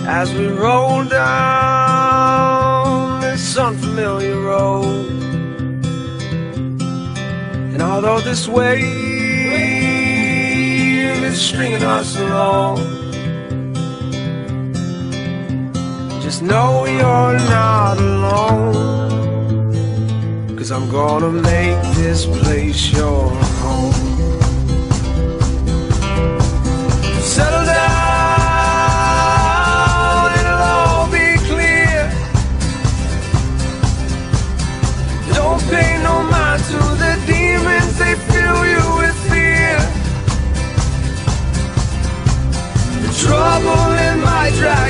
as we roll down this unfamiliar road. And although this wave is stringing us along, just know you're not alone, 'cause I'm gonna make this place your home. Settle down, it'll all be clear. Don't pay no mind to the demons, they fill you with fear. The trouble in my drive